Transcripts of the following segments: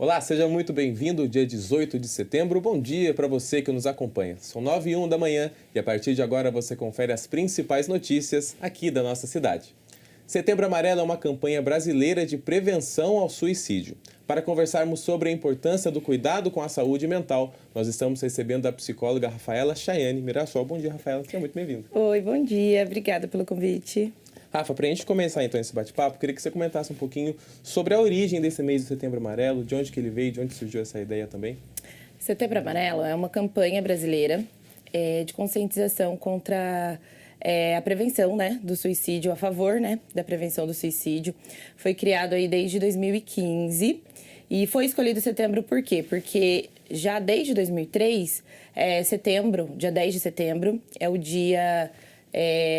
Olá, seja muito bem-vindo, dia 18 de setembro. Bom dia para você que nos acompanha. São 9h01 da manhã e a partir de agora você confere as principais notícias aqui da nossa cidade. Setembro Amarelo é uma campanha brasileira de prevenção ao suicídio. Para conversarmos sobre a importância do cuidado com a saúde mental, nós estamos recebendo a psicóloga Rafaela Chayane Mirassol. Bom dia, Rafaela. Seja muito bem-vinda. Oi, bom dia. Obrigada pelo convite. Rafa, para a gente começar então esse bate-papo, queria que você comentasse um pouquinho sobre a origem desse mês do Setembro Amarelo, de onde que ele veio, de onde surgiu essa ideia também. Setembro Amarelo é uma campanha brasileira de conscientização contra a prevenção, do suicídio, a favor, da prevenção do suicídio. Foi criado aí desde 2015 e foi escolhido setembro por quê? Porque já desde 2003, setembro, dia 10 de setembro, é o dia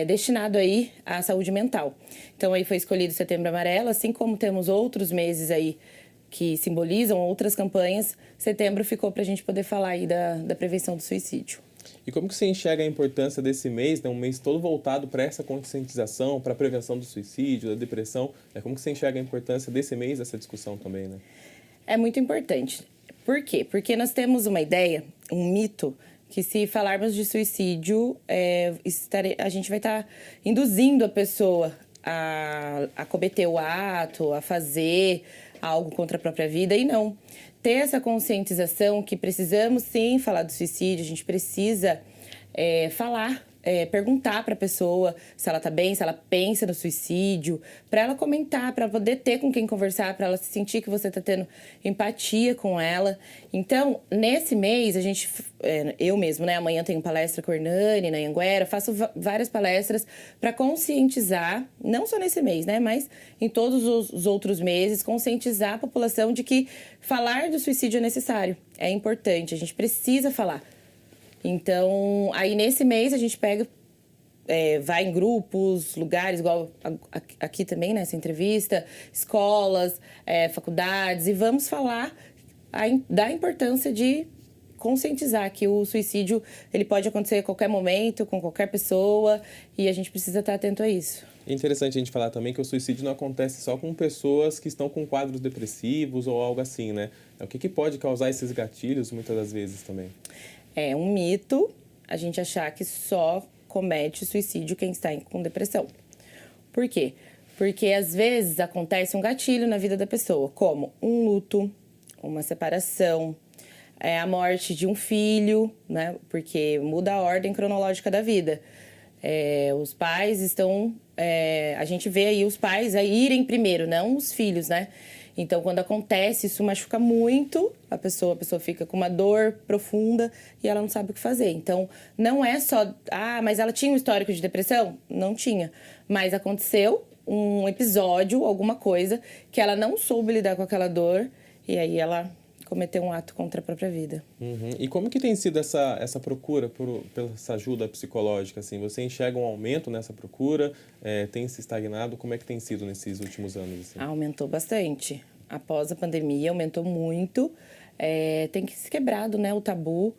destinado aí à saúde mental. Então aí foi escolhido Setembro Amarelo, assim como temos outros meses aí que simbolizam outras campanhas, setembro ficou para a gente poder falar aí da prevenção do suicídio. E como que você enxerga a importância desse mês, um mês todo voltado para essa conscientização, para a prevenção do suicídio, da depressão? Como que você enxerga a importância desse mês, dessa discussão também, né? É muito importante. Por quê? Porque nós temos uma ideia, um mito, que se falarmos de suicídio, a gente vai estar induzindo a pessoa a cometer o ato, a fazer algo contra a própria vida, e não. Ter essa conscientização que precisamos sim falar do suicídio, a gente precisa falar, perguntar para a pessoa se ela está bem, se ela pensa no suicídio, para ela comentar, para poder ter com quem conversar, para ela sentir que você está tendo empatia com ela. Então, nesse mês, a gente, eu mesmo, amanhã tenho palestra com a Hernani, na Anhanguera, faço várias palestras para conscientizar, não só nesse mês, mas em todos os outros meses, conscientizar a população de que falar do suicídio é necessário, é importante, a gente precisa falar. Então, aí nesse mês a gente pega, vai em grupos, lugares, igual aqui também, nessa entrevista, escolas, faculdades, e vamos falar da importância de conscientizar que o suicídio ele pode acontecer a qualquer momento, com qualquer pessoa, e a gente precisa estar atento a isso. É interessante a gente falar também que o suicídio não acontece só com pessoas que estão com quadros depressivos ou algo assim, né? O que pode causar esses gatilhos muitas das vezes também? É um mito a gente achar que só comete suicídio quem está com depressão. Por quê? Porque às vezes acontece um gatilho na vida da pessoa, como um luto, uma separação, a morte de um filho, porque muda a ordem cronológica da vida. Os pais estão... a gente vê aí os pais irem primeiro, não os filhos, Então, quando acontece, isso machuca muito a pessoa fica com uma dor profunda e ela não sabe o que fazer. Então, não é só, mas ela tinha um histórico de depressão? Não tinha. Mas aconteceu um episódio, alguma coisa, que ela não soube lidar com aquela dor e aí ela cometeu um ato contra a própria vida. Uhum. E como que tem sido essa procura pela essa ajuda psicológica? Assim? Você enxerga um aumento nessa procura? Tem se estagnado? Como é que tem sido nesses últimos anos? Assim? Aumentou bastante. Após a pandemia, aumentou muito. Tem que se quebrado, o tabu.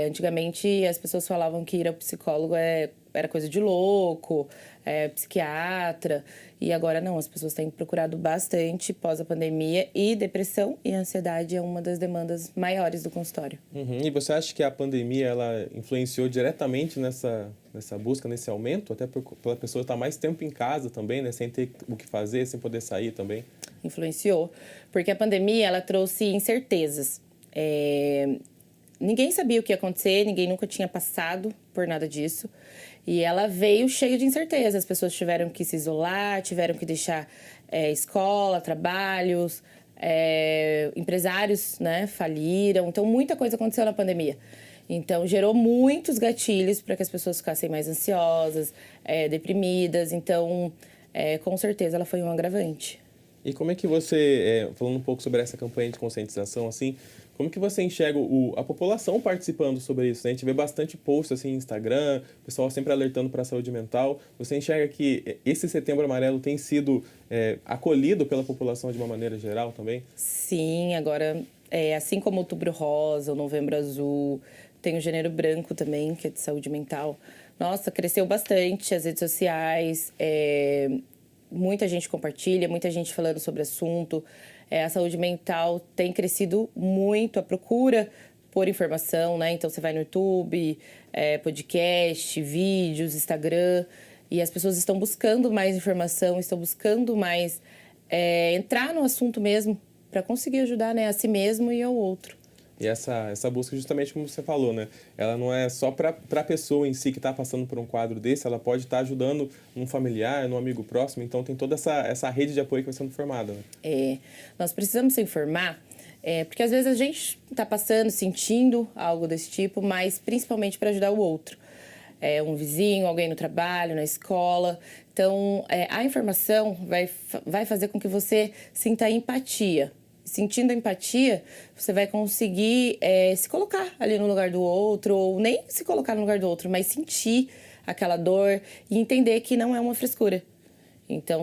Antigamente, as pessoas falavam que ir ao psicólogo era coisa de louco, psiquiatra. E agora não, as pessoas têm procurado bastante pós a pandemia. E depressão e ansiedade é uma das demandas maiores do consultório. Uhum. E você acha que a pandemia ela influenciou diretamente nessa busca, nesse aumento? Até pela pessoa estar mais tempo em casa também, sem ter o que fazer, sem poder sair também? Influenciou, porque a pandemia ela trouxe incertezas. Ninguém sabia o que ia acontecer, ninguém nunca tinha passado por nada disso. E ela veio cheia de incerteza. As pessoas tiveram que se isolar, tiveram que deixar escola, trabalhos, empresários faliram. Então, muita coisa aconteceu na pandemia. Então, gerou muitos gatilhos para que as pessoas ficassem mais ansiosas, deprimidas. Então, com certeza, ela foi um agravante. E como é que você, falando um pouco sobre essa campanha de conscientização, assim, como que você enxerga a população participando sobre isso? A gente vê bastante posts assim, no Instagram, o pessoal sempre alertando para a saúde mental. Você enxerga que esse Setembro Amarelo tem sido acolhido pela população de uma maneira geral também? Sim, agora, assim como o Outubro Rosa, o Novembro Azul, tem o Janeiro Branco também, que é de saúde mental. Nossa, cresceu bastante as redes sociais, muita gente compartilha, muita gente falando sobre o assunto. A saúde mental tem crescido muito, a procura por informação, né? Então, você vai no YouTube, podcast, vídeos, Instagram, e as pessoas estão buscando mais informação, estão buscando mais entrar no assunto mesmo para conseguir ajudar, né, a si mesmo e ao outro. E essa busca, justamente como você falou, né? Ela não é só para a pessoa em si que está passando por um quadro desse, ela pode estar ajudando um familiar, um amigo próximo, então tem toda essa rede de apoio que vai sendo formada. Né? Nós precisamos se informar, porque às vezes a gente está passando, sentindo algo desse tipo, mas principalmente para ajudar o outro. Um vizinho, alguém no trabalho, na escola. Então, a informação vai fazer com que você sinta empatia. Sentindo a empatia, você vai conseguir se colocar ali no lugar do outro, ou nem se colocar no lugar do outro, mas sentir aquela dor e entender que não é uma frescura. Então,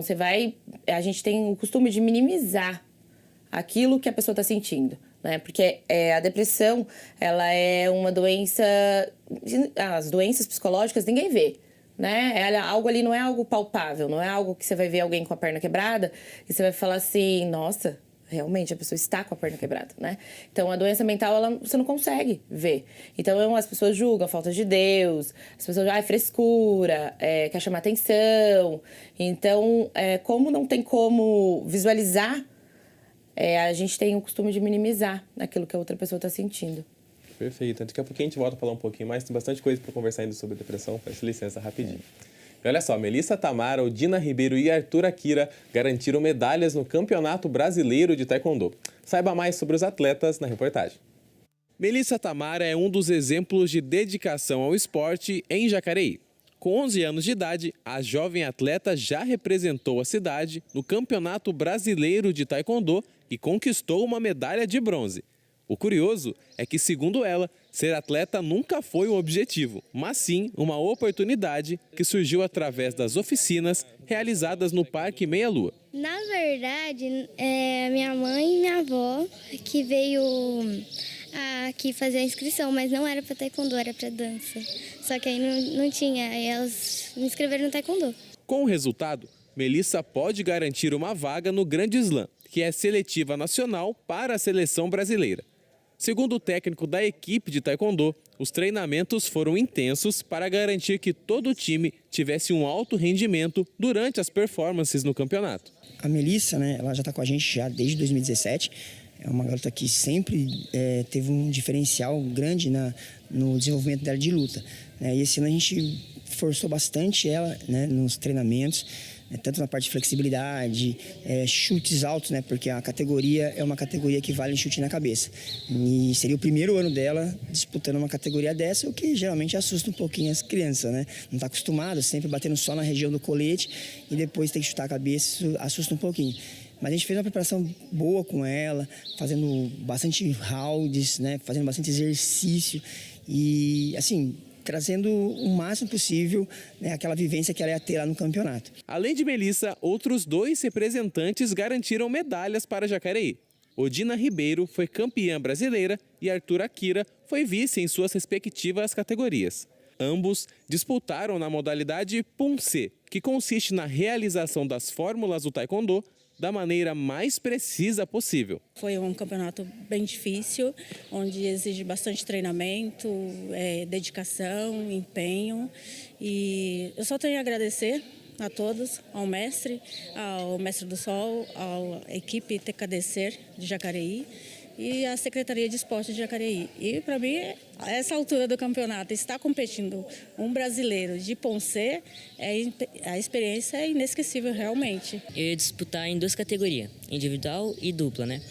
a gente tem o costume de minimizar aquilo que a pessoa está sentindo, né? Porque a depressão, ela é uma doença... As doenças psicológicas ninguém vê, né? Algo ali não é algo palpável, não é algo que você vai ver alguém com a perna quebrada e você vai falar assim, nossa, realmente a pessoa está com a perna quebrada, né? Então, a doença mental, você não consegue ver. Então, as pessoas julgam a falta de Deus, as pessoas dizem, frescura, quer chamar atenção. Então, como não tem como visualizar, a gente tem o costume de minimizar aquilo que a outra pessoa está sentindo. Perfeito. Daqui a pouquinho a gente volta a falar um pouquinho mais. Tem bastante coisa para conversar ainda sobre depressão. Peço licença rapidinho. E olha só, Melissa Tamara, Odina Ribeiro e Arthur Akira garantiram medalhas no Campeonato Brasileiro de Taekwondo. Saiba mais sobre os atletas na reportagem. Melissa Tamara é um dos exemplos de dedicação ao esporte em Jacareí. Com 11 anos de idade, a jovem atleta já representou a cidade no Campeonato Brasileiro de Taekwondo e conquistou uma medalha de bronze. O curioso é que, segundo ela, ser atleta nunca foi um objetivo, mas sim uma oportunidade que surgiu através das oficinas realizadas no Parque Meia Lua. Na verdade, minha mãe e minha avó que veio aqui fazer a inscrição, mas não era para taekwondo, era para dança. Só que aí não tinha, aí elas me inscreveram no taekwondo. Com o resultado, Melissa pode garantir uma vaga no Grande Slam, que é seletiva nacional para a seleção brasileira. Segundo o técnico da equipe de taekwondo, os treinamentos foram intensos para garantir que todo o time tivesse um alto rendimento durante as performances no campeonato. A Melissa, né, ela já está com a gente já desde 2017. É uma garota que sempre teve um diferencial grande no desenvolvimento dela de luta. E esse ano a gente forçou bastante ela, né, nos treinamentos, tanto na parte de flexibilidade, chutes altos, né, porque a categoria é uma categoria que vale chute na cabeça. E seria o primeiro ano dela disputando uma categoria dessa, o que geralmente assusta um pouquinho as crianças, né? Não está acostumada, sempre batendo só na região do colete e depois tem que chutar a cabeça, isso assusta um pouquinho. Mas a gente fez uma preparação boa com ela, fazendo bastante rounds, né, fazendo bastante exercício e, assim, trazendo o máximo possível, né, aquela vivência que ela ia ter lá no campeonato. Além de Melissa, outros 2 representantes garantiram medalhas para Jacareí. Odina Ribeiro foi campeã brasileira e Arthur Akira foi vice em suas respectivas categorias. Ambos disputaram na modalidade Punse, que consiste na realização das fórmulas do taekwondo da maneira mais precisa possível. Foi um campeonato bem difícil, onde exige bastante treinamento, dedicação, empenho. E eu só tenho a agradecer a todos, ao mestre do Sol, à equipe TKDC de Jacareí e à Secretaria de Esporte de Jacareí. E, para mim, a essa altura do campeonato, estar competindo um brasileiro de Ponce, a experiência é inesquecível, realmente. Eu ia disputar em 2 categorias, individual e dupla, né?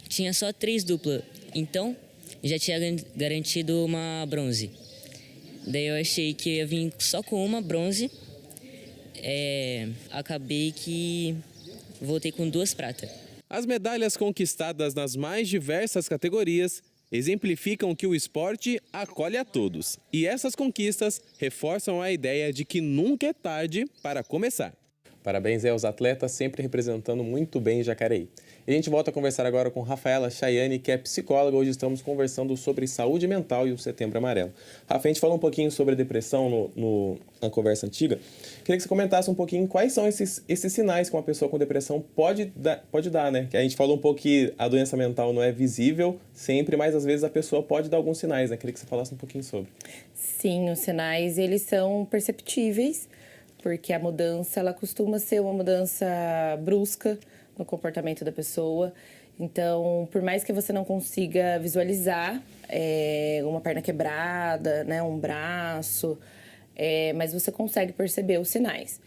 Tinha só 3 duplas, então já tinha garantido uma bronze. Daí eu achei que ia vir só com uma bronze, acabei que voltei com 2 pratas. As medalhas conquistadas nas mais diversas categorias exemplificam que o esporte acolhe a todos. E essas conquistas reforçam a ideia de que nunca é tarde para começar. Parabéns aí aos atletas, sempre representando muito bem Jacareí. E a gente volta a conversar agora com Rafaela Chayane, que é psicóloga. Hoje estamos conversando sobre saúde mental e o Setembro Amarelo. Rafa, a gente falou um pouquinho sobre a depressão na conversa antiga. Queria que você comentasse um pouquinho quais são esses sinais que uma pessoa com depressão pode dar, né? Que a gente falou um pouco que a doença mental não é visível sempre, mas às vezes a pessoa pode dar alguns sinais, né? Queria que você falasse um pouquinho sobre. Sim, os sinais, eles são perceptíveis, porque a mudança, ela costuma ser uma mudança brusca no comportamento da pessoa. Então, por mais que você não consiga visualizar uma perna quebrada, né, um braço, mas você consegue perceber os sinais.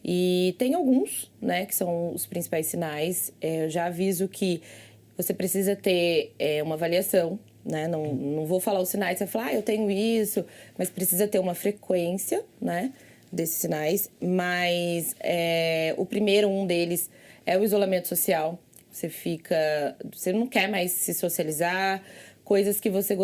E tem alguns, né, que são os principais sinais. Eu já aviso que você precisa ter uma avaliação, né? Não vou falar os sinais, você vai falar, eu tenho isso, mas precisa ter uma frequência, né, desses sinais. Mas o primeiro, um deles, é o isolamento social. Você não quer mais se socializar, coisas que você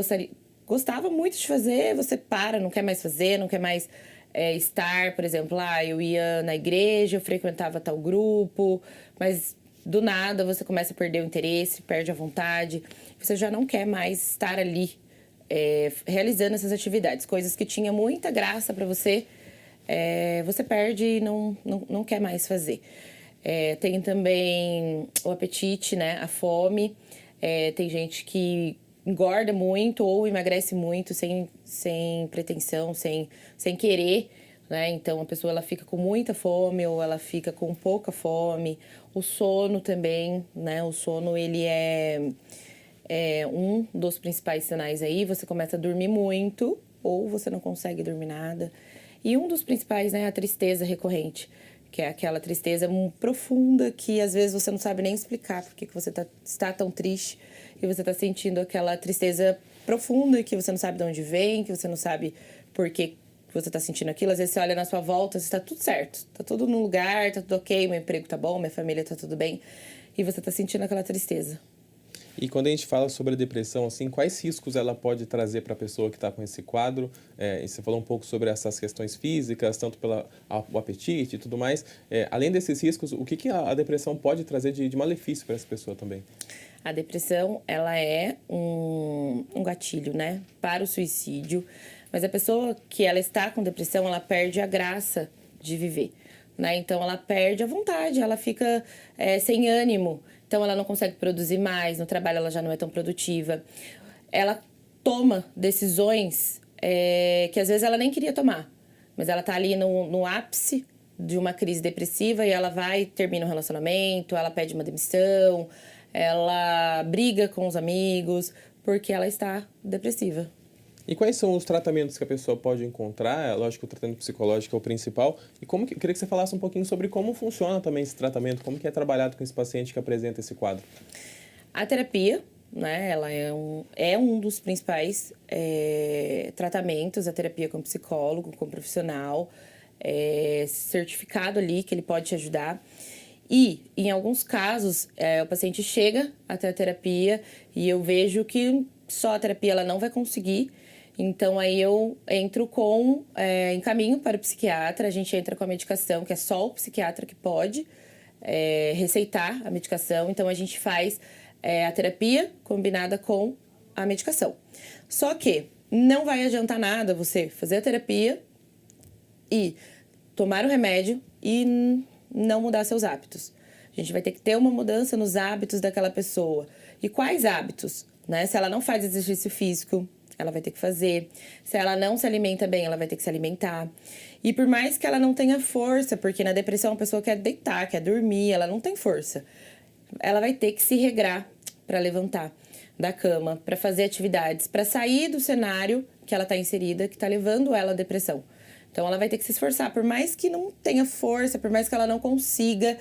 gostava muito de fazer, você não quer mais fazer, não quer mais estar, por exemplo, eu ia na igreja, eu frequentava tal grupo, mas do nada você começa a perder o interesse, perde a vontade, você já não quer mais estar ali realizando essas atividades, coisas que tinha muita graça para você, você perde e não quer mais fazer. Tem também o apetite, né? A fome. Tem gente que engorda muito ou emagrece muito sem pretensão, sem querer, né? Então, a pessoa ela fica com muita fome ou ela fica com pouca fome. O sono também, né? O sono, ele é um dos principais sinais aí. Você começa a dormir muito ou você não consegue dormir nada. E um dos principais, né? A tristeza recorrente, que é aquela tristeza profunda que às vezes você não sabe nem explicar porque que você está tão triste e você está sentindo aquela tristeza profunda que você não sabe de onde vem, que você não sabe por que você está sentindo aquilo. Às vezes você olha na sua volta, está tudo certo, está tudo no lugar, está tudo ok, meu emprego está bom, minha família está tudo bem e você está sentindo aquela tristeza. E quando a gente fala sobre a depressão, assim, quais riscos ela pode trazer para a pessoa que está com esse quadro? Você falou um pouco sobre essas questões físicas, tanto pelo apetite e tudo mais. Além desses riscos, o que a depressão pode trazer de malefício para essa pessoa também? A depressão, ela é um gatilho, né, para o suicídio. Mas a pessoa que ela está com depressão, ela perde a graça de viver, né? Então, ela perde a vontade, ela fica sem ânimo. Então, ela não consegue produzir mais, no trabalho ela já não é tão produtiva. Ela toma decisões que às vezes ela nem queria tomar. Mas ela tá ali no ápice de uma crise depressiva e ela termina um relacionamento, ela pede uma demissão, ela briga com os amigos porque ela está depressiva. E quais são os tratamentos que a pessoa pode encontrar? Lógico que o tratamento psicológico é o principal. E queria que você falasse um pouquinho sobre como funciona também esse tratamento, como que é trabalhado com esse paciente que apresenta esse quadro. A terapia, né, ela é um dos principais tratamentos, a terapia com psicólogo, com profissional, certificado ali que ele pode te ajudar. E, em alguns casos, o paciente chega até a terapia e eu vejo que só a terapia ela não vai conseguir. Então, aí eu entro encaminho para o psiquiatra, a gente entra com a medicação, que é só o psiquiatra que pode receitar a medicação. Então, a gente faz a terapia combinada com a medicação. Só que não vai adiantar nada você fazer a terapia e tomar o remédio e não mudar seus hábitos. A gente vai ter que ter uma mudança nos hábitos daquela pessoa. E quais hábitos? Né? Se ela não faz exercício físico, ela vai ter que fazer. Se ela não se alimenta bem, ela vai ter que se alimentar. E por mais que ela não tenha força, porque na depressão a pessoa quer deitar, quer dormir, ela não tem força. Ela vai ter que se regrar para levantar da cama, para fazer atividades, para sair do cenário que ela está inserida, que está levando ela à depressão. Então, ela vai ter que se esforçar, por mais que não tenha força, por mais que ela não consiga,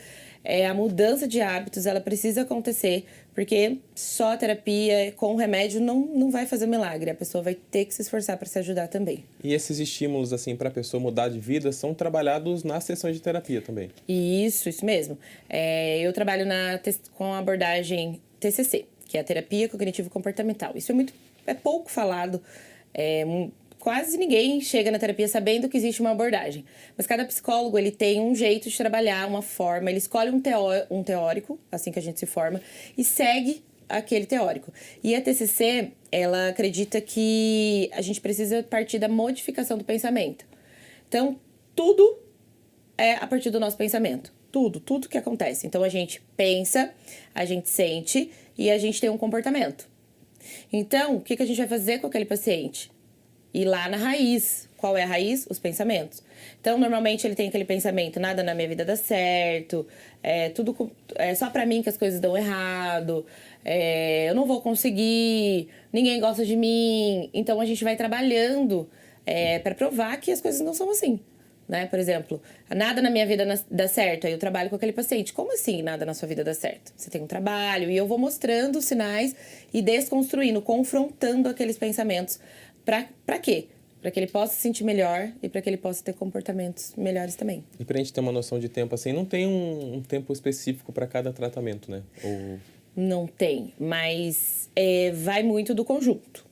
a mudança de hábitos, ela precisa acontecer, porque só a terapia com remédio não vai fazer milagre. A pessoa vai ter que se esforçar para se ajudar também. E esses estímulos, assim, para a pessoa mudar de vida são trabalhados nas sessões de terapia também? Isso mesmo. Eu trabalho com a abordagem TCC, que é a terapia cognitivo-comportamental. Isso é pouco falado, quase ninguém chega na terapia sabendo que existe uma abordagem. Mas cada psicólogo, ele tem um jeito de trabalhar, uma forma. Ele escolhe um teórico, assim que a gente se forma, e segue aquele teórico. E a TCC, ela acredita que a gente precisa partir da modificação do pensamento. Então, tudo é a partir do nosso pensamento. Tudo que acontece. Então, a gente pensa, a gente sente e a gente tem um comportamento. Então, o que a gente vai fazer com aquele paciente? Ir lá na raiz. Qual é a raiz? Os pensamentos. Então, normalmente, ele tem aquele pensamento, nada na minha vida dá certo, tudo é só pra mim que as coisas dão errado, eu não vou conseguir, ninguém gosta de mim. Então, a gente vai trabalhando para provar que as coisas não são assim. Né? Por exemplo, nada na minha vida dá certo, aí eu trabalho com aquele paciente. Como assim nada na sua vida dá certo? Você tem um trabalho e eu vou mostrando os sinais e desconstruindo, confrontando aqueles pensamentos. Pra quê? Para que ele possa se sentir melhor e para que ele possa ter comportamentos melhores também. E pra gente ter uma noção de tempo, assim, não tem um tempo específico para cada tratamento, né? Não tem, mas vai muito do conjunto.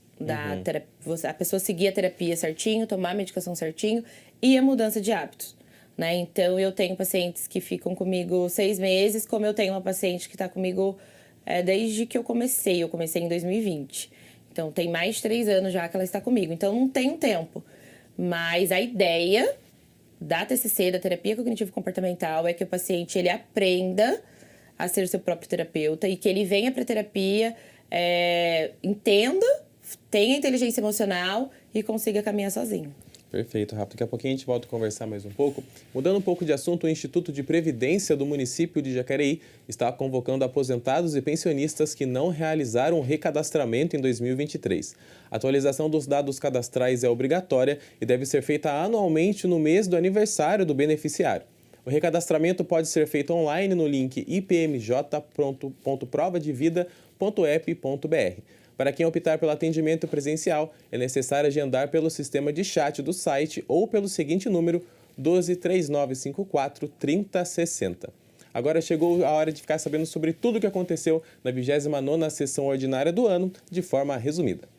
A pessoa seguir a terapia certinho, tomar a medicação certinho e a mudança de hábitos. Né? Então, eu tenho pacientes que ficam comigo 6 meses, como eu tenho uma paciente que está comigo desde que eu comecei. Eu comecei em 2020. Então, tem mais de 3 anos já que ela está comigo. Então, não tem um tempo. Mas a ideia da TCC, da terapia cognitivo-comportamental, é que o paciente ele aprenda a ser seu próprio terapeuta e que ele venha para a terapia, entenda, tenha inteligência emocional e consiga caminhar sozinho. Perfeito, Rafa. Daqui a pouquinho a gente volta a conversar mais um pouco. Mudando um pouco de assunto, o Instituto de Previdência do município de Jacareí está convocando aposentados e pensionistas que não realizaram o recadastramento em 2023. A atualização dos dados cadastrais é obrigatória e deve ser feita anualmente no mês do aniversário do beneficiário. O recadastramento pode ser feito online no link ipmj.provadevida.ep.br. Para quem optar pelo atendimento presencial, é necessário agendar pelo sistema de chat do site ou pelo seguinte número 123954 3060. Agora chegou a hora de ficar sabendo sobre tudo o que aconteceu na 29ª sessão ordinária do ano, de forma resumida.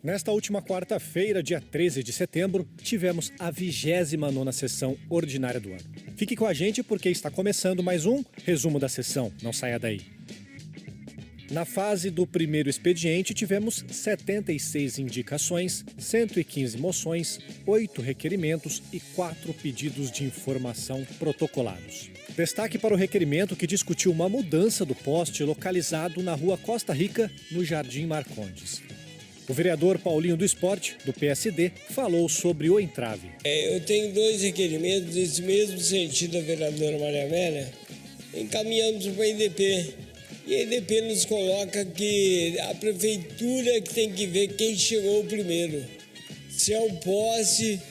Nesta última quarta-feira, dia 13 de setembro, tivemos a 29ª sessão ordinária do ano. Fique com a gente porque está começando mais um resumo da sessão. Não saia daí. Na fase do primeiro expediente, tivemos 76 indicações, 115 moções, 8 requerimentos e 4 pedidos de informação protocolados. Destaque para o requerimento que discutiu uma mudança do poste localizado na rua Costa Rica, no Jardim Marcondes. O vereador Paulinho do Esporte, do PSD, falou sobre o entrave. Eu tenho 2 requerimentos nesse mesmo sentido da vereadora Maria Amélia. Encaminhamos para a EDP. E a EDP nos coloca que a prefeitura que tem que ver quem chegou primeiro. Se é o poste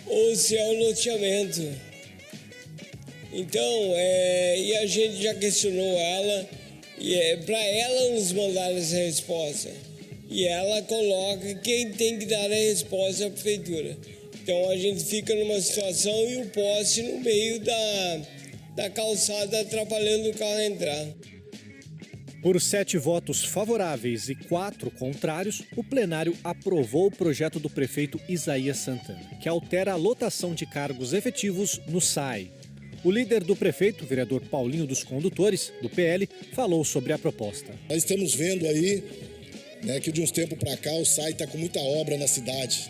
ou se é o loteamento. Então, e a gente já questionou ela, e é para ela nos mandar essa resposta. E ela coloca quem tem que dar a resposta à prefeitura. Então a gente fica numa situação e o poste no meio da calçada atrapalhando o carro entrar. Por 7 votos favoráveis e 4 contrários, o plenário aprovou o projeto do prefeito Isaías Santana, que altera a lotação de cargos efetivos no SAI. O líder do prefeito, o vereador Paulinho dos Condutores, do PL, falou sobre a proposta. Nós estamos vendo aí, que de uns tempos para cá o SAI está com muita obra na cidade,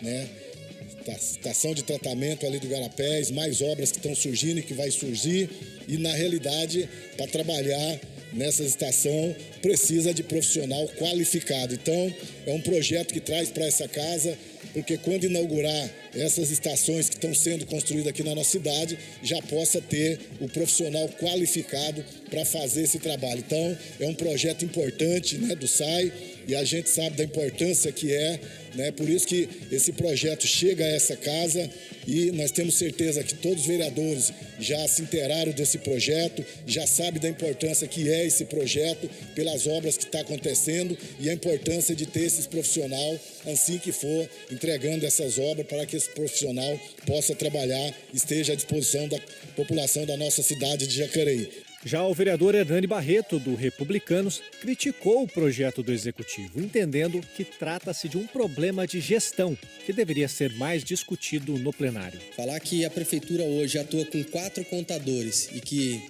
estação de tratamento ali do Garapés, mais obras que estão surgindo e que vai surgir, e na realidade, para trabalhar nessa estação, precisa de profissional qualificado. Então, é um projeto que traz para essa casa, porque quando inaugurar essas estações que estão sendo construídas aqui na nossa cidade, já possa ter o profissional qualificado para fazer esse trabalho. Então, é um projeto importante do SAI, e a gente sabe da importância que é, por isso que esse projeto chega a essa casa, e nós temos certeza que todos os vereadores já se inteiraram desse projeto, já sabem da importância que é esse projeto, pelas obras que está acontecendo, e a importância de ter esses profissionais, assim que for, entregando essas obras para que esse profissional possa trabalhar, esteja à disposição da população da nossa cidade de Jacareí. Já o vereador Hernani Barreto, do Republicanos, criticou o projeto do Executivo, entendendo que trata-se de um problema de gestão que deveria ser mais discutido no plenário. Falar que a prefeitura hoje atua com 4 contadores e que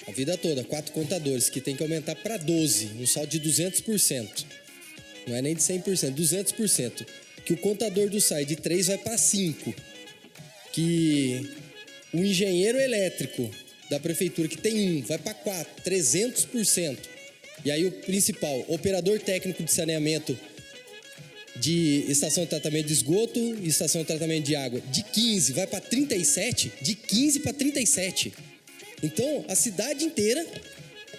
a vida toda, 4 contadores, que tem que aumentar para 12, um saldo de 200%. Não é nem de 100%, 200%. Que o contador do SAI de 3 vai para 5. Que o engenheiro elétrico da prefeitura, que tem 1, vai para 4, 300%. E aí o principal, operador técnico de saneamento de estação de tratamento de esgoto e estação de tratamento de água, de 15 vai para 37, de 15 para 37. Então, a cidade inteira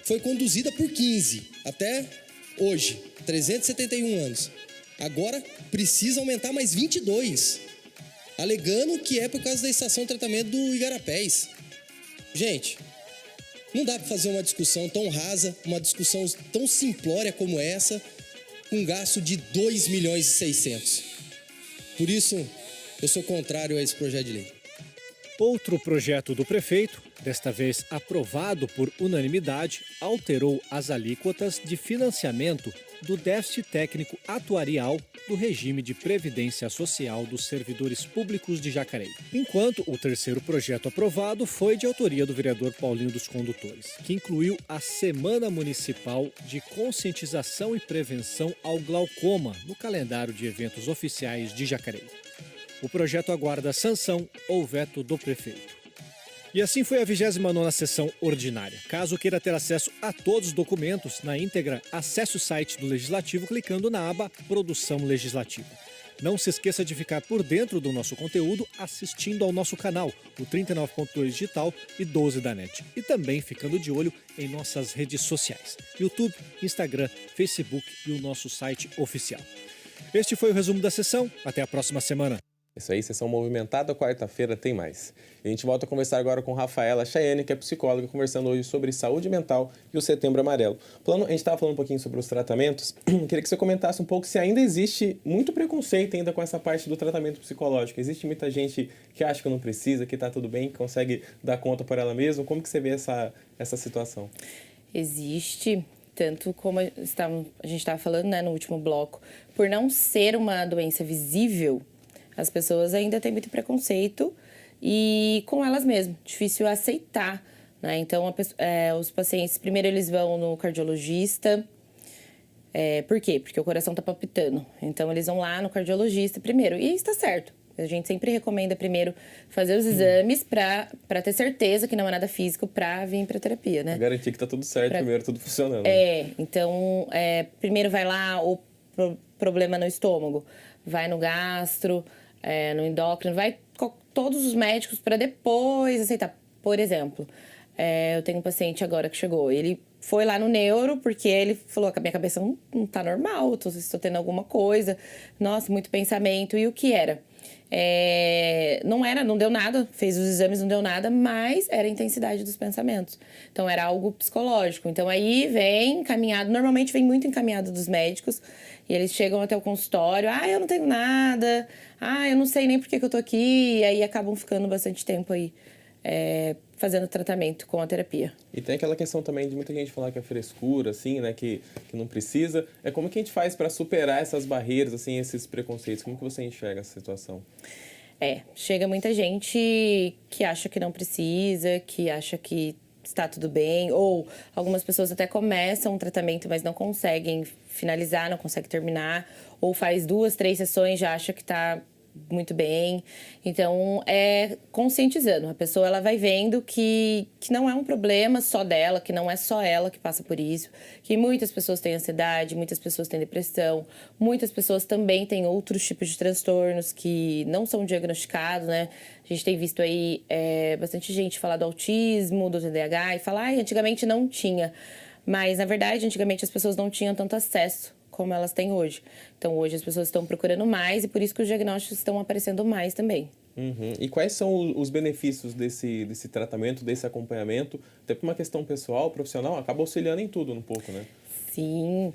foi conduzida por 15, até hoje, 371 anos. Agora, precisa aumentar mais 22, alegando que é por causa da estação de tratamento do Igarapés. Gente, não dá para fazer uma discussão tão rasa, uma discussão tão simplória como essa, com um gasto de 2 milhões e 600. Por isso, eu sou contrário a esse projeto de lei. Outro projeto do prefeito, desta vez aprovado por unanimidade, alterou as alíquotas de financiamento do déficit técnico atuarial do regime de previdência social dos servidores públicos de Jacareí. Enquanto o terceiro projeto aprovado foi de autoria do vereador Paulinho dos Condutores, que incluiu a Semana Municipal de Conscientização e Prevenção ao Glaucoma no calendário de eventos oficiais de Jacareí. O projeto aguarda sanção ou veto do prefeito. E assim foi a 29ª sessão ordinária. Caso queira ter acesso a todos os documentos na íntegra, acesse o site do Legislativo clicando na aba Produção Legislativa. Não se esqueça de ficar por dentro do nosso conteúdo assistindo ao nosso canal, o 39.2 Digital e 12 da NET. E também ficando de olho em nossas redes sociais, YouTube, Instagram, Facebook e o nosso site oficial. Este foi o resumo da sessão. Até a próxima semana. Isso aí, sessão movimentada, quarta-feira tem mais. E a gente volta a conversar agora com Rafaela Chayenne, que é psicóloga, conversando hoje sobre saúde mental e o Setembro Amarelo. A gente estava falando um pouquinho sobre os tratamentos, queria que você comentasse um pouco se ainda existe muito preconceito ainda com essa parte do tratamento psicológico. Existe muita gente que acha que não precisa, que está tudo bem, que consegue dar conta por ela mesma. Como que você vê essa situação? Existe, tanto como a gente estava falando, né, no último bloco, por não ser uma doença visível, as pessoas ainda têm muito preconceito e com elas mesmas, difícil aceitar, né? Então, os pacientes, primeiro eles vão no cardiologista. Por quê? Porque o coração está palpitando. Então, eles vão lá no cardiologista primeiro. E está certo. A gente sempre recomenda primeiro fazer os exames para ter certeza que não é nada físico para vir para terapia, né? Garantir que está tudo certo primeiro, tudo funcionando. Então, primeiro vai lá o problema no estômago, vai no gastro, no endócrino, vai com todos os médicos para depois aceitar. Por exemplo, eu tenho um paciente agora que chegou, ele foi lá no neuro porque ele falou que a minha cabeça não tá normal, estou tendo alguma coisa, nossa, muito pensamento. E o que era? Não deu nada, fez os exames, não deu nada, mas era a intensidade dos pensamentos. Então, era algo psicológico. Então, aí vem encaminhado, normalmente vem muito encaminhado dos médicos, e eles chegam até o consultório, eu não tenho nada, eu não sei nem por que eu tô aqui, e aí acabam ficando bastante tempo aí fazendo tratamento com a terapia. E tem aquela questão também de muita gente falar que é frescura, assim, né, que não precisa. Como que a gente faz para superar essas barreiras, assim, esses preconceitos? Como que você enxerga essa situação? Chega muita gente que acha que não precisa, que acha que está tudo bem, ou algumas pessoas até começam um tratamento, mas não conseguem finalizar, não conseguem terminar, ou faz 2, 3 sessões, já acha que está muito bem. Então, conscientizando. A pessoa ela vai vendo que não é um problema só dela, que não é só ela que passa por isso, que muitas pessoas têm ansiedade, muitas pessoas têm depressão, muitas pessoas também têm outros tipos de transtornos que não são diagnosticados, né? A gente tem visto aí bastante gente falar do autismo, do TDAH, e falar, antigamente não tinha. Mas, na verdade, antigamente as pessoas não tinham tanto acesso como elas têm hoje. Então, hoje as pessoas estão procurando mais e por isso que os diagnósticos estão aparecendo mais também. Uhum. E quais são os benefícios desse tratamento, desse acompanhamento? Até por uma questão pessoal, profissional, acaba auxiliando em tudo um pouco, né? Sim.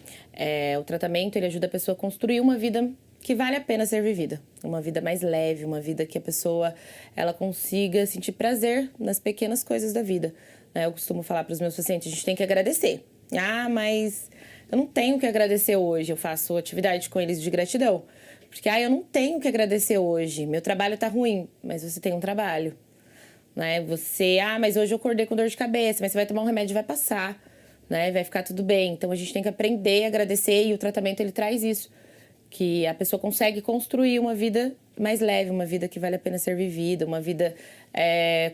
O tratamento, ele ajuda a pessoa a construir uma vida que vale a pena ser vivida. Uma vida mais leve, uma vida que a pessoa ela consiga sentir prazer nas pequenas coisas da vida. né? Eu costumo falar para os meus pacientes, a gente tem que agradecer. Ah, mas eu não tenho que agradecer hoje. Eu faço atividade com eles de gratidão. Porque, eu não tenho que agradecer hoje. Meu trabalho tá ruim, mas você tem um trabalho. Né? Você, mas hoje eu acordei com dor de cabeça, mas você vai tomar um remédio e vai passar. Né? Vai ficar tudo bem. Então, a gente tem que aprender a agradecer e o tratamento, ele traz isso. Que a pessoa consegue construir uma vida mais leve, uma vida que vale a pena ser vivida, uma vida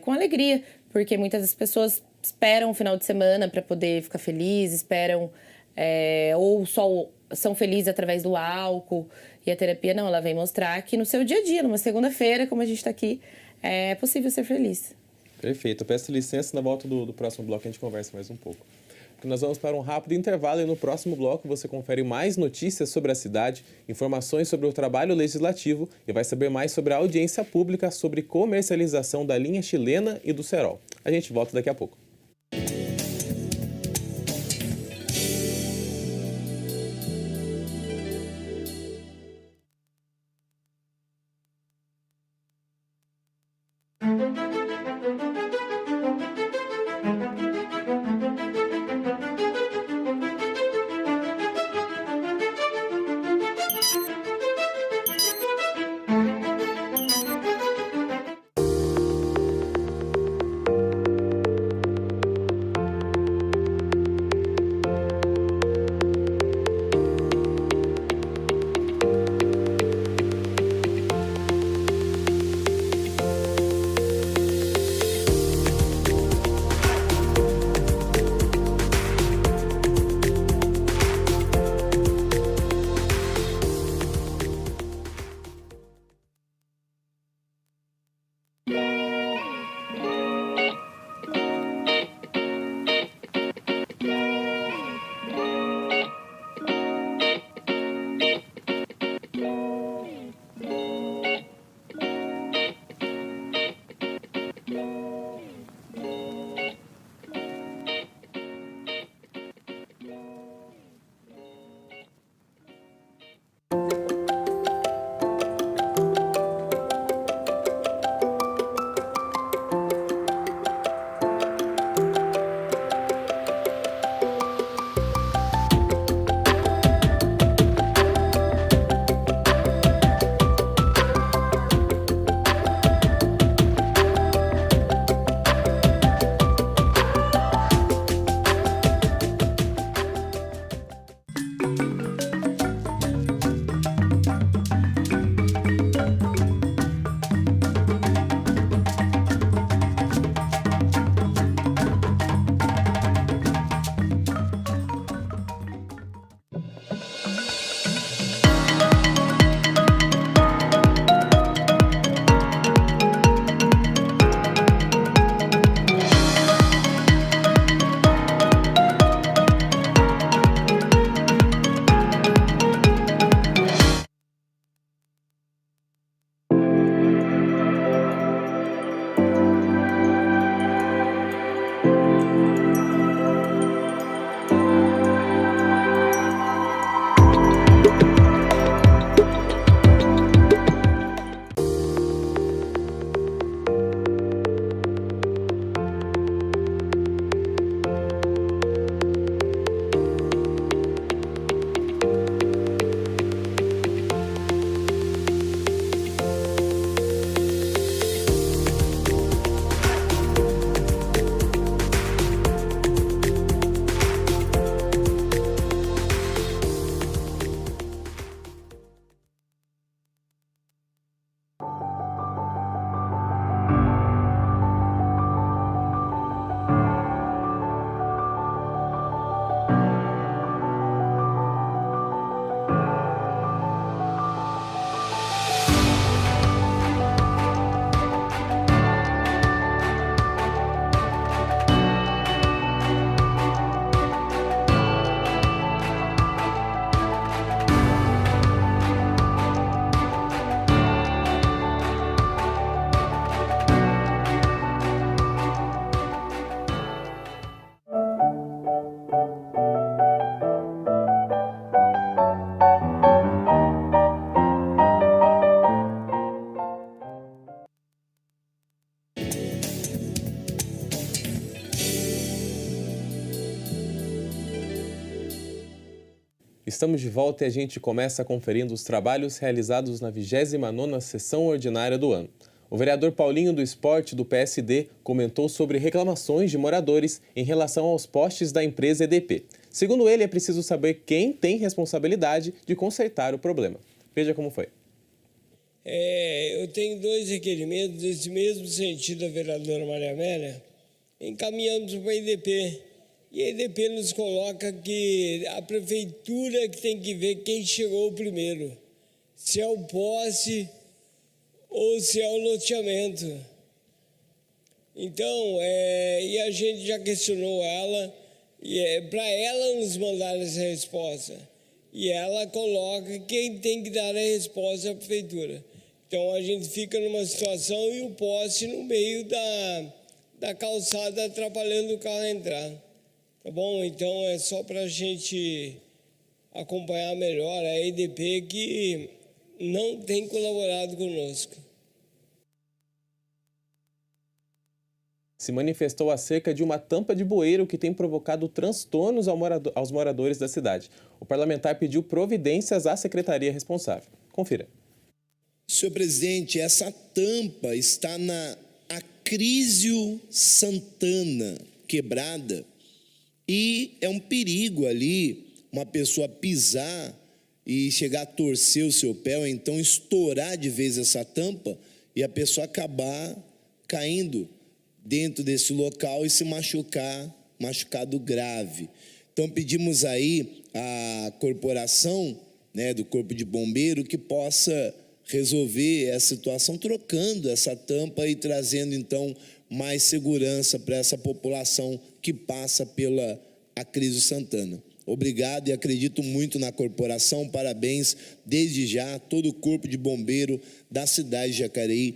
com alegria. Porque muitas das pessoas esperam o final de semana para poder ficar feliz, esperam ou só são felizes através do álcool. E a terapia não, ela vem mostrar que no seu dia a dia, numa segunda-feira, como a gente está aqui, é possível ser feliz. Perfeito. Eu peço licença, na volta do próximo bloco a gente conversa mais um pouco. Porque nós vamos para um rápido intervalo e no próximo bloco você confere mais notícias sobre a cidade, informações sobre o trabalho legislativo e vai saber mais sobre a audiência pública sobre comercialização da linha chilena e do cerol. A gente volta daqui a pouco. Estamos de volta e a gente começa conferindo os trabalhos realizados na 29ª sessão ordinária do ano. O vereador Paulinho do Esporte, do PSD, comentou sobre reclamações de moradores em relação aos postes da empresa EDP. Segundo ele, é preciso saber quem tem responsabilidade de consertar o problema. Veja como foi. Eu tenho 2 requerimentos nesse mesmo sentido da vereadora Maria Amélia, encaminhamos para a EDP. E a EDP nos coloca que a prefeitura que tem que ver quem chegou primeiro, se é o poste ou se é o loteamento. Então, e a gente já questionou ela, e para ela nos mandar essa resposta. E ela coloca quem tem que dar a resposta é a prefeitura. Então, a gente fica numa situação e o poste no meio da calçada atrapalhando o carro a entrar. Tá bom? Então, é só para a gente acompanhar melhor a EDP que não tem colaborado conosco. Se manifestou acerca de uma tampa de bueiro que tem provocado transtornos aos moradores da cidade. O parlamentar pediu providências à secretaria responsável. Confira. Senhor presidente, essa tampa está na Acrísio Santana, quebrada, e é um perigo ali uma pessoa pisar e chegar a torcer o seu pé, ou então estourar de vez essa tampa e a pessoa acabar caindo dentro desse local e se machucado grave. Então pedimos aí à corporação, do Corpo de Bombeiro, que possa resolver essa situação trocando essa tampa e trazendo então mais segurança para essa população que passa pela Acrísio Santana. Obrigado e acredito muito na corporação. Parabéns desde já a todo o Corpo de Bombeiro da cidade de Jacareí.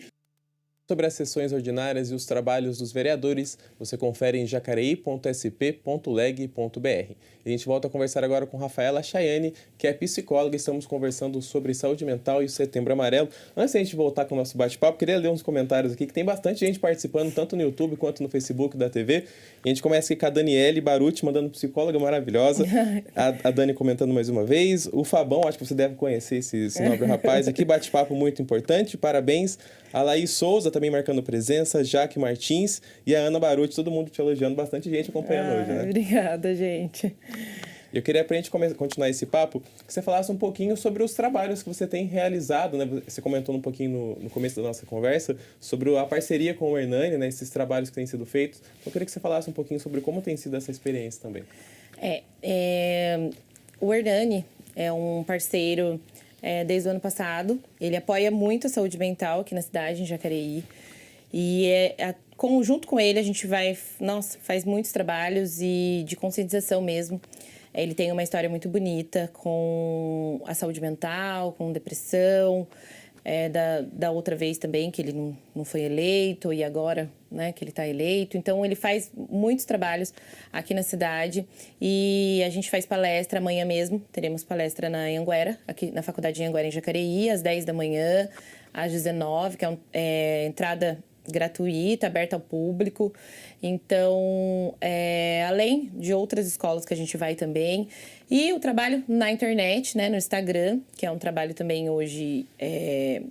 Sobre as sessões ordinárias e os trabalhos dos vereadores, você confere em jacareí.sp.leg.br. A gente volta a conversar agora com Rafaela Chayane, que é psicóloga, e estamos conversando sobre saúde mental e o Setembro Amarelo. Antes de a gente voltar com o nosso bate-papo, queria ler uns comentários aqui, que tem bastante gente participando, tanto no YouTube quanto no Facebook da TV. E a gente começa aqui com a Daniele Baruti, mandando psicóloga maravilhosa. A Dani comentando mais uma vez. O Fabão, acho que você deve conhecer esse nobre rapaz aqui. Bate-papo muito importante, parabéns. A Laís Souza também marcando presença, Jaque Martins e a Ana Baruti, todo mundo te elogiando, bastante gente acompanhando hoje, né? Obrigada, gente. Eu queria, para a gente continuar esse papo, que você falasse um pouquinho sobre os trabalhos que você tem realizado, né? Você comentou um pouquinho no começo da nossa conversa sobre a parceria com o Hernani, né? Esses trabalhos que têm sido feitos. Então, eu queria que você falasse um pouquinho sobre como tem sido essa experiência também. O Hernani é um parceiro desde o ano passado. Ele apoia muito a saúde mental aqui na cidade, em Jacareí. E junto com ele a gente faz muitos trabalhos e de conscientização mesmo. Ele tem uma história muito bonita com a saúde mental, com depressão. Da outra vez também, que ele não foi eleito, e agora, né, que ele está eleito. Então, ele faz muitos trabalhos aqui na cidade e a gente faz palestra amanhã mesmo. Teremos palestra na Anhanguera, aqui na Faculdade de Anhanguera, em Jacareí, às 10 da manhã, às 19, que é entrada gratuita, aberta ao público. Então, além de outras escolas que a gente vai também. E o trabalho na internet, né, no Instagram, que é um trabalho também hoje,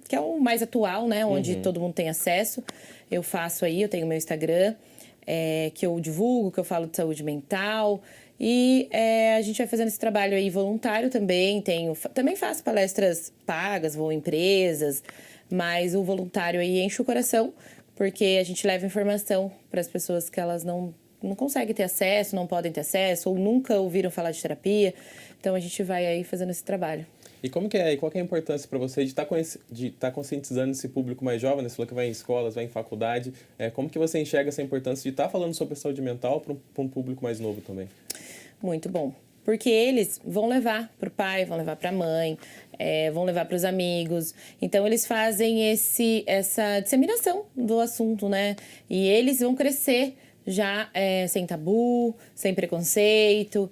que é o mais atual, né, onde todo mundo tem acesso. Eu faço aí, eu tenho meu Instagram, que eu divulgo, que eu falo de saúde mental. E a gente vai fazendo esse trabalho aí voluntário também. Também faço palestras pagas, vou em empresas, mas o voluntário aí enche o coração, porque a gente leva informação para as pessoas que elas não conseguem ter acesso, não podem ter acesso, ou nunca ouviram falar de terapia. Então, a gente vai aí fazendo esse trabalho. E qual que é a importância para você de estar conscientizando esse público mais jovem, né? Você falou que vai em escolas, vai em faculdade. Como que você enxerga essa importância de estar falando sobre saúde mental para um público mais novo também? Muito bom. Porque eles vão levar para o pai, vão levar para a mãe, vão levar para os amigos. Então, eles fazem essa disseminação do assunto, né? E eles vão crescer já sem tabu, sem preconceito,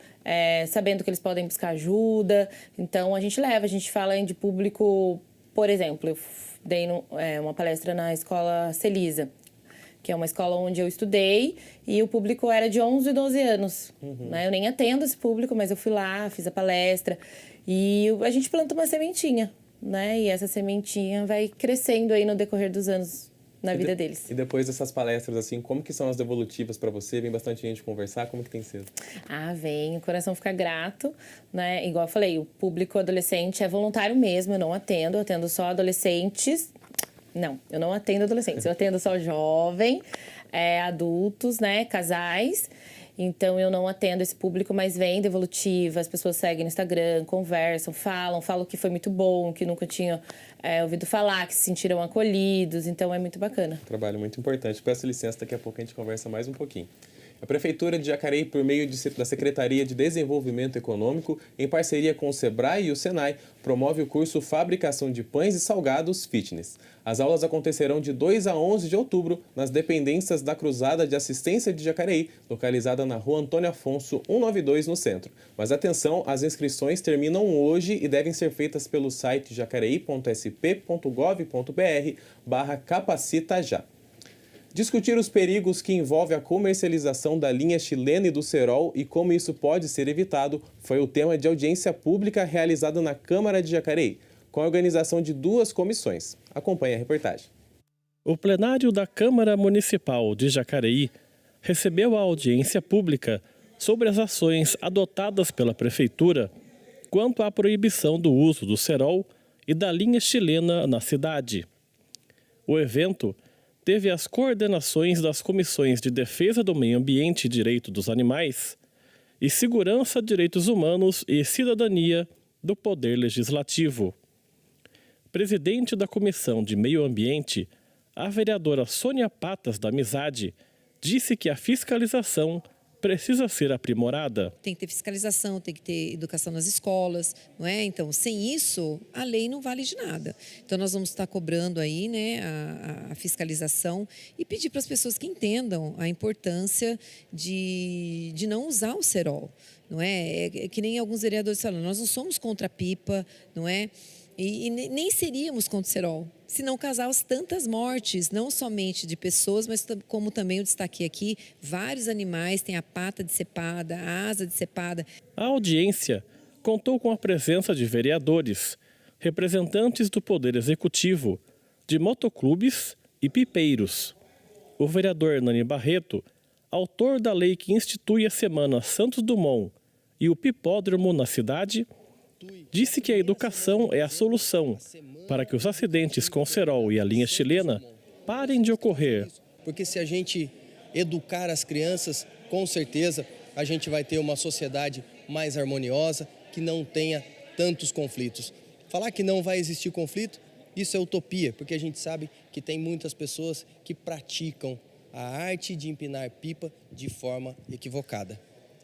sabendo que eles podem buscar ajuda. Então, a gente fala de público, por exemplo, eu dei uma palestra na escola Celisa, que é uma escola onde eu estudei, e o público era de 11 e 12 anos. Né? Eu nem atendo esse público, mas eu fui lá, fiz a palestra, e a gente planta uma sementinha, né? E essa sementinha vai crescendo aí no decorrer dos anos na vida deles. E depois dessas palestras, assim, como que são as devolutivas para você? Vem bastante gente conversar, como que tem sido? Vem, o coração fica grato, né? Igual eu falei, o público adolescente é voluntário mesmo, eu não atendo, eu atendo só adolescentes. Não, eu não atendo adolescentes, eu atendo só jovem, adultos, né, casais. Então, eu não atendo esse público, mas vem devolutiva, as pessoas seguem no Instagram, conversam, falam que foi muito bom, que nunca tinham ouvido falar, que se sentiram acolhidos, então é muito bacana. Trabalho muito importante. Peço licença, daqui a pouco a gente conversa mais um pouquinho. A Prefeitura de Jacareí, por meio da Secretaria de Desenvolvimento Econômico, em parceria com o SEBRAE e o SENAI, promove o curso Fabricação de Pães e Salgados Fitness. As aulas acontecerão de 2 a 11 de outubro nas dependências da Cruzada de Assistência de Jacareí, localizada na Rua Antônio Afonso, 192, no centro. Mas atenção, as inscrições terminam hoje e devem ser feitas pelo site jacareí.sp.gov.br/capacita-já. Discutir os perigos que envolvem a comercialização da linha chilena e do cerol e como isso pode ser evitado foi o tema de audiência pública realizada na Câmara de Jacareí, com a organização de 2 comissões. Acompanhe a reportagem. O plenário da Câmara Municipal de Jacareí recebeu a audiência pública sobre as ações adotadas pela Prefeitura quanto à proibição do uso do cerol e da linha chilena na cidade. O evento teve as coordenações das comissões de Defesa do Meio Ambiente e Direito dos Animais e Segurança, Direitos Humanos e Cidadania do Poder Legislativo. Presidente da Comissão de Meio Ambiente, a vereadora Sônia Patas da Amizade, disse que a fiscalização precisa ser aprimorada. Tem que ter fiscalização, tem que ter educação nas escolas, não é? Então, sem isso, a lei não vale de nada. Então, nós vamos estar cobrando aí, né, a fiscalização e pedir para as pessoas que entendam a importância de não usar o cerol, não é? É que nem alguns vereadores falam, nós não somos contra a pipa, não é? E nem seríamos contra o cerol, se não causasse tantas mortes, não somente de pessoas, mas como também eu destaquei aqui, vários animais têm a pata decepada, a asa decepada. A audiência contou com a presença de vereadores, representantes do Poder Executivo, de motoclubes e pipeiros. O vereador Nani Barreto, autor da lei que institui a Semana Santos Dumont e o pipódromo na cidade, disse que a educação é a solução para que os acidentes com cerol e a linha chilena parem de ocorrer. Porque se a gente educar as crianças, com certeza a gente vai ter uma sociedade mais harmoniosa, que não tenha tantos conflitos. Falar que não vai existir conflito, isso é utopia, porque a gente sabe que tem muitas pessoas que praticam a arte de empinar pipa de forma equivocada.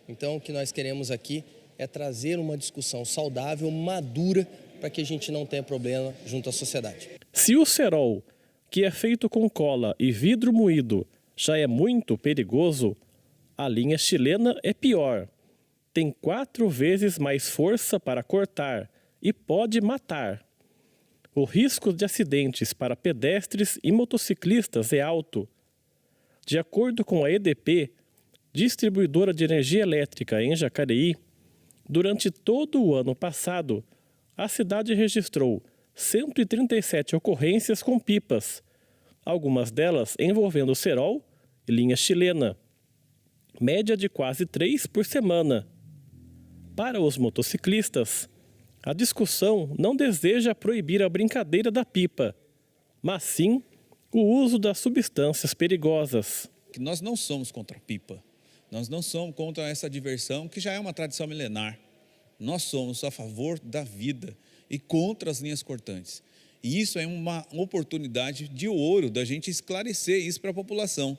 Então, o que nós queremos aqui é trazer uma discussão saudável, madura, para que a gente não tenha problema junto à sociedade. Se o cerol, que é feito com cola e vidro moído, já é muito perigoso, a linha chilena é pior. Tem 4 vezes mais força para cortar e pode matar. O risco de acidentes para pedestres e motociclistas é alto. De acordo com a EDP, distribuidora de energia elétrica em Jacareí, durante todo o ano passado, a cidade registrou 137 ocorrências com pipas, algumas delas envolvendo cerol e linha chilena, média de quase 3 por semana. Para os motociclistas, a discussão não deseja proibir a brincadeira da pipa, mas sim o uso das substâncias perigosas. Nós não somos contra a pipa. Nós não somos contra essa diversão, que já é uma tradição milenar. Nós somos a favor da vida e contra as linhas cortantes. E isso é uma oportunidade de ouro da gente esclarecer isso para a população.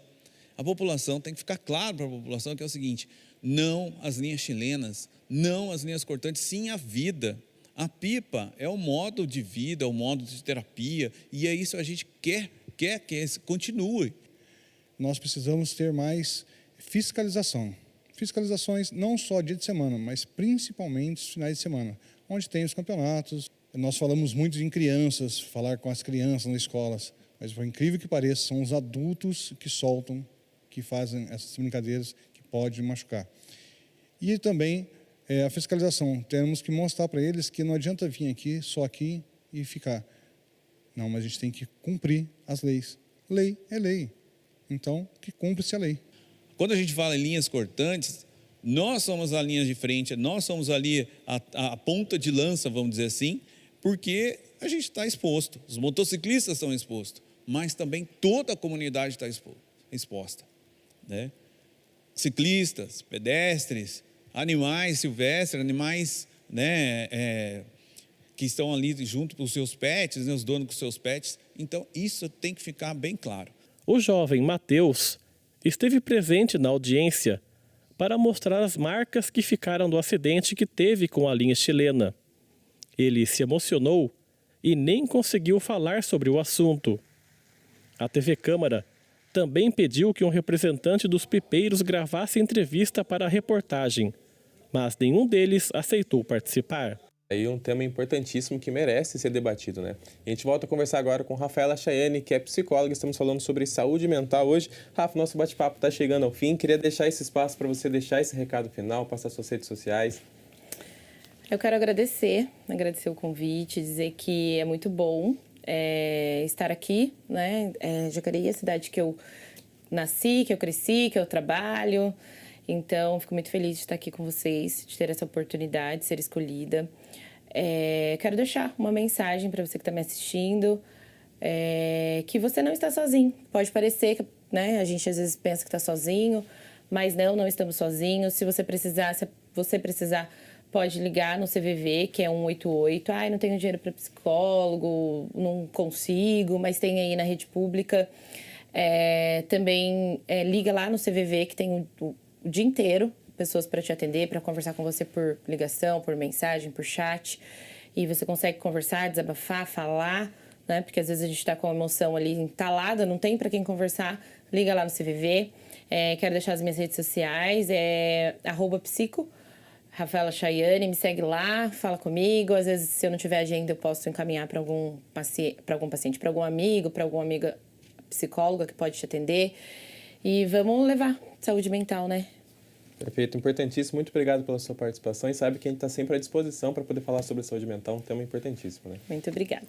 A população tem que ficar claro para a população que é o seguinte, não as linhas chilenas, não as linhas cortantes, sim a vida. A pipa é o modo de vida, é o modo de terapia, e é isso que a gente quer que continue. Nós precisamos ter mais fiscalização. Fiscalizações não só dia de semana, mas principalmente os finais de semana, onde tem os campeonatos. Nós falamos muito em crianças, falar com as crianças nas escolas, Mas, por incrível que pareça, são os adultos que soltam, que fazem essas brincadeiras que podem machucar. E também a fiscalização. Temos que mostrar para eles que não adianta vir aqui, só aqui e ficar. Não, mas a gente tem que cumprir as leis. Lei é lei. Então, que cumpre-se a lei. Quando a gente fala em linhas cortantes, nós somos a linha de frente, nós somos ali a ponta de lança, vamos dizer assim, porque a gente está exposto. Os motociclistas estão expostos, mas também toda a comunidade está exposta, né? Ciclistas, pedestres, animais silvestres, animais, né, que estão ali junto com os seus pets, né, os donos com os seus pets. Então, isso tem que ficar bem claro. O jovem Matheus esteve presente na audiência para mostrar as marcas que ficaram do acidente que teve com a linha chilena. Ele se emocionou e nem conseguiu falar sobre o assunto. A TV Câmara também pediu que um representante dos pipeiros gravasse entrevista para a reportagem, mas nenhum deles aceitou participar. Aí um tema importantíssimo que merece ser debatido, né? E a gente volta a conversar agora com Rafaela Chayane, que é psicóloga. Estamos falando sobre saúde mental hoje. Rafa, nosso bate-papo está chegando ao fim. Queria deixar esse espaço para você deixar esse recado final, passar suas redes sociais. Eu quero agradecer o convite, dizer que é muito bom estar aqui, né? Jacareí é a cidade que eu nasci, que eu cresci, que eu trabalho. Então, fico muito feliz de estar aqui com vocês, de ter essa oportunidade de ser escolhida. Quero deixar uma mensagem para você que está me assistindo, que você não está sozinho. Pode parecer que, né, a gente às vezes pensa que está sozinho, mas não estamos sozinhos. Se você precisar, pode ligar no CVV, que é 188. Ai, não tenho dinheiro para psicólogo, não consigo, mas tem aí na rede pública. Também liga lá no CVV, que tem o dia inteiro pessoas para te atender, para conversar com você por ligação, por mensagem, por chat. E você consegue conversar, desabafar, falar, né? Porque às vezes a gente está com a emoção ali entalada, não tem para quem conversar. Liga lá no CVV. Quero deixar as minhas redes sociais, @psico, Rafaela Chayane, me segue lá, fala comigo. Às vezes, se eu não tiver agenda, eu posso encaminhar para algum paciente, para algum amigo, para alguma amiga psicóloga que pode te atender. E vamos levar saúde mental, né? Perfeito, importantíssimo. Muito obrigado pela sua participação e sabe que a gente está sempre à disposição para poder falar sobre saúde mental, um tema importantíssimo, né? Muito obrigada.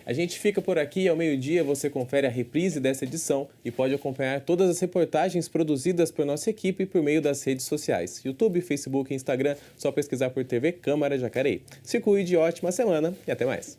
A gente fica por aqui. Ao meio-dia você confere a reprise dessa edição e pode acompanhar todas as reportagens produzidas por nossa equipe por meio das redes sociais. YouTube, Facebook e Instagram, só pesquisar por TV Câmara Jacareí. Se cuide, ótima semana e até mais.